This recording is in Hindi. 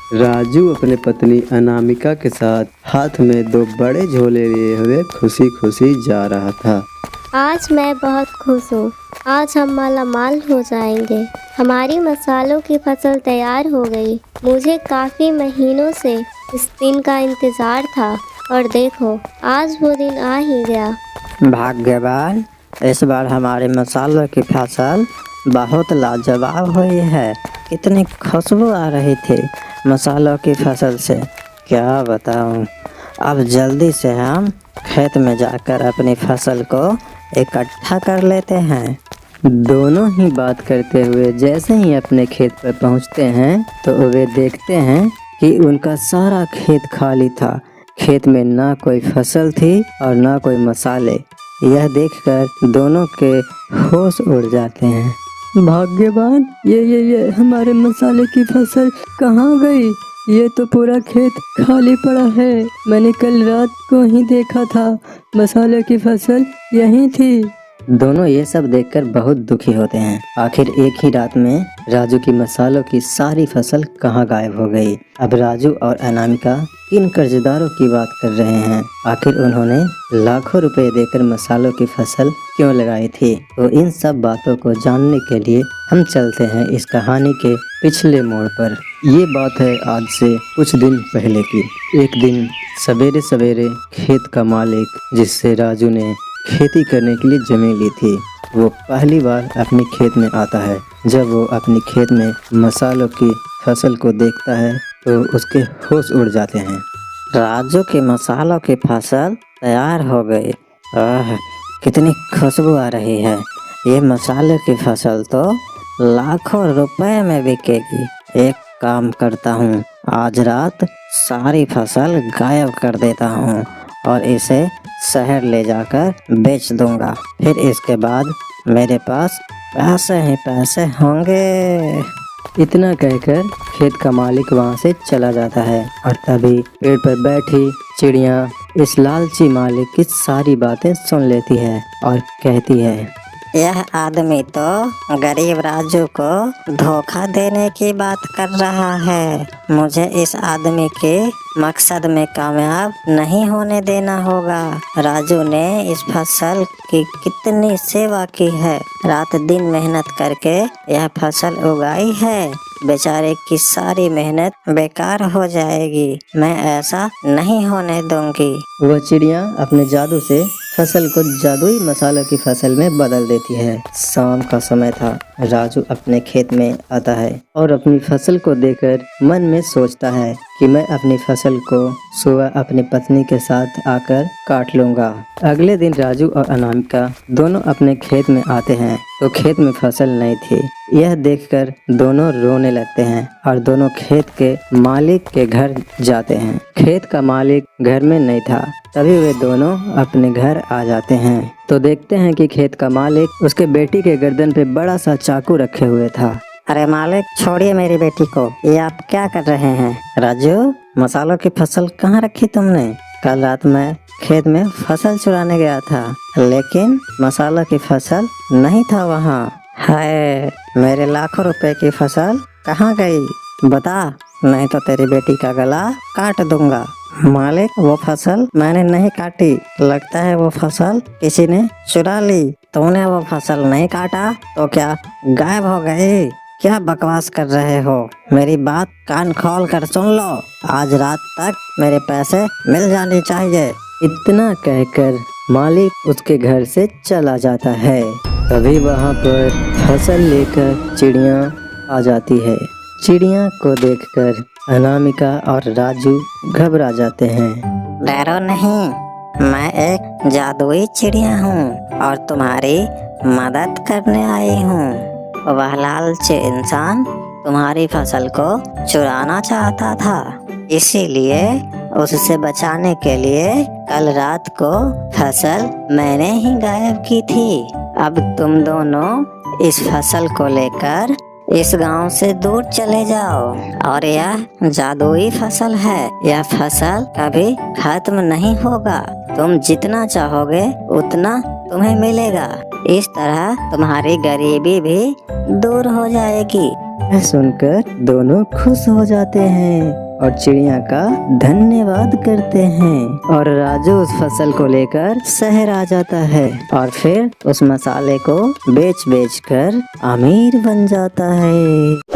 राजू अपने पत्नी अनामिका के साथ हाथ में दो बड़े झोले लिए हुए खुशी खुशी जा रहा था। आज मैं बहुत खुश हूँ। आज हम मालामाल हो जाएंगे। हमारी मसालों की फसल तैयार हो गई। मुझे काफ़ी महीनों से इस दिन का इंतज़ार था और देखो आज वो दिन आ ही गया। भाग्यवान, इस बार हमारे मसालों की फसल बहुत लाजवाब हुई है। कितनी खुशबू आ रही थी मसालों की फसल से, क्या बताऊं। अब जल्दी से हम खेत में जाकर अपनी फसल को इकट्ठा कर लेते हैं। दोनों ही बात करते हुए जैसे ही अपने खेत पर पहुंचते हैं तो वे देखते हैं कि उनका सारा खेत खाली था। खेत में ना कोई फसल थी और ना कोई मसाले। यह देखकर दोनों के होश उड़ जाते हैं। भाग्यवान, ये हमारे मसाले की फसल कहाँ गई? ये तो पूरा खेत खाली पड़ा है। मैंने कल रात को ही देखा था, मसाले की फसल यहीं थी। दोनों ये सब देखकर बहुत दुखी होते हैं। आखिर एक ही रात में राजू की मसालों की सारी फसल कहाँ गायब हो गई। अब राजू और अनामिका किन कर्जदारों की बात कर रहे हैं? आखिर उन्होंने लाखों रुपए देकर मसालों की फसल क्यों लगाई थी? तो इन सब बातों को जानने के लिए हम चलते हैं इस कहानी के पिछले मोड़ पर। ये बात है आज से कुछ दिन पहले की। एक दिन सवेरे सवेरे खेत का मालिक, जिससे राजू ने खेती करने के लिए जमीन ली थी, वो पहली बार अपने खेत में आता है। जब वो अपने खेत में मसालों की फसल को देखता है तो उसके होश उड़ जाते हैं। राजू की मसालों की फसल तैयार हो गई। आह, कितनी खुशबू आ रही है। ये मसाले की फसल तो लाखों रुपए में बिकेगी। एक काम करता हूँ, आज रात सारी फसल गायब कर देता हूँ और इसे शहर ले जाकर बेच दूंगा। फिर इसके बाद मेरे पास पैसे ही पैसे होंगे। इतना कहकर खेत का मालिक वहाँ से चला जाता है और तभी पेड़ पर बैठी चिड़िया इस लालची मालिक की सारी बातें सुन लेती है और कहती है, यह आदमी तो गरीब राजू को धोखा देने की बात कर रहा है। मुझे इस आदमी के मकसद में कामयाब नहीं होने देना होगा। राजू ने इस फसल की कितनी सेवा की है, रात दिन मेहनत करके यह फसल उगाई है। बेचारे की सारी मेहनत बेकार हो जाएगी। मैं ऐसा नहीं होने दूंगी। वह चिड़िया अपने जादू से फसल को जादुई मसालों की फसल में बदल देती है। शाम का समय था। राजू अपने खेत में आता है और अपनी फसल को देखकर मन में सोचता है कि मैं अपनी फसल को सुबह अपनी पत्नी के साथ आकर काट लूंगा। अगले दिन राजू और अनामिका दोनों अपने खेत में आते हैं तो खेत में फसल नहीं थी। यह देखकर दोनों रोने लगते हैं और दोनों खेत के मालिक के घर जाते हैं। खेत का मालिक घर में नहीं था। तभी वे दोनों अपने घर आ जाते हैं तो देखते हैं कि खेत का मालिक उसके बेटी के गर्दन पे बड़ा सा चाकू रखे हुए था। अरे मालिक, छोड़िए मेरी बेटी को। ये आप क्या कर रहे हैं? राजू, मसालों की फसल कहाँ रखी तुमने? कल रात मैं खेत में फसल चुराने गया था, लेकिन मसालों की फसल नहीं था वहाँ। हाय, मेरे लाखों रुपए की फसल कहाँ गई? बता, नहीं तो तेरी बेटी का गला काट दूंगा। मालिक, वो फसल मैंने नहीं काटी। लगता है वो फसल किसी ने चुरा ली। तूने वो फसल नहीं काटा तो क्या गायब हो गई? क्या बकवास कर रहे हो? मेरी बात कान खोल कर सुन लो। आज रात तक मेरे पैसे मिल जाने चाहिए। इतना कहकर मालिक उसके घर से चला जाता है। तभी वहाँ पर फसल लेकर चिड़िया आ जाती है। चिड़िया को देखकर अनामिका और राजू घबरा जाते हैं। डरो नहीं, मैं एक जादुई चिड़िया हूँ और तुम्हारी मदद करने आई हूँ। वह लालची इंसान तुम्हारी फसल को चुराना चाहता था, इसीलिए उससे बचाने के लिए कल रात को फसल मैंने ही गायब की थी। अब तुम दोनों इस फसल को लेकर इस गांव से दूर चले जाओ। और यह जादुई फसल है, यह फसल कभी खत्म नहीं होगा। तुम जितना चाहोगे उतना तुम्हें मिलेगा। इस तरह तुम्हारी गरीबी भी दूर हो जाएगी। यह सुनकर दोनों खुश हो जाते हैं और चिड़िया का धन्यवाद करते हैं और राजू उस फसल को लेकर शहर आ जाता है और फिर उस मसाले को बेच कर अमीर बन जाता है।